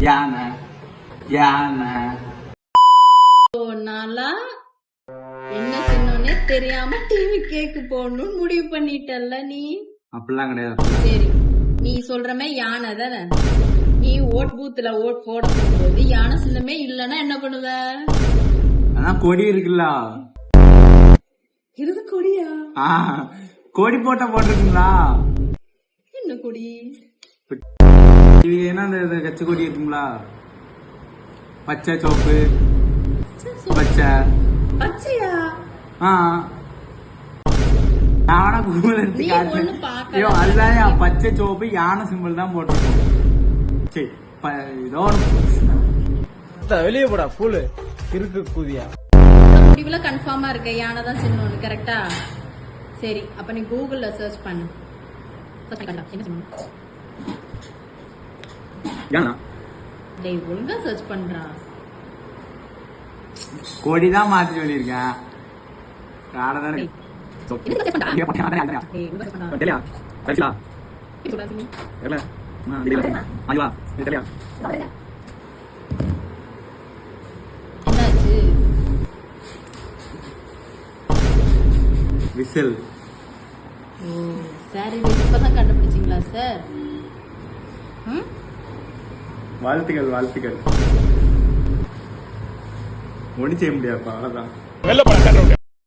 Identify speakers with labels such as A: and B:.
A: யானை யானை.
B: நாளா என்ன சொன்னோன்னே தெரியாம டிவி கேக்கு போடணும்னு முடிவு பண்ணிட்டல்ல நீ.
A: அப்படிலாம் கிடையாது.
B: சரி, நீ சொல்றமே யானை தானே. நீ ஓட் பூத்துல ஓட் போட போகும்போது யானை சின்னமே இல்லன்னா என்ன பண்ணுவ?
A: அதான் கொடி இருக்குல்ல.
B: இது கொடியா?
A: கொடி போட்டிருக்குங்களா?
B: என்ன கொடி?
A: இது என்ன அந்த கட்சி கொடி இருக்குங்களா? பச்சை சோப்பு பச்சை.
B: பச்சையா?
A: நான் கூகுள் எடுத்து காட்டுறேன். ஐயோ அதுதான் பச்சை சோப்பு யானை சிம்பிள் தான் போட்டிருக்கோம். சரி இதோ
C: வெளியே போடா ஃபுல்லு இருக்கு கூதியா.
B: முடிவுல கன்ஃபார்மா இருக்க யானை தான் சின்னோன்னு கரெக்டா? சரி, அப்ப நீ கூகுள்ல சர்ச் பண்ணு. என்ன சொன்ன? டேய் ஒழுங்கா சர்ச் பண்றா.
A: கொடி தான் மாத்தி சொல்லியிருக்கேன்.
B: என்னாச்சு?
A: விசில்.
B: சார் இது இப்பதான் கண்டுபிடிச்சிங்களா சார்?
A: வாழ்த்துக்கள் வாழ்த்துக்கள். ஒண்ணு செய்ய முடியாப்பா. அதான்
C: வெளில போடா.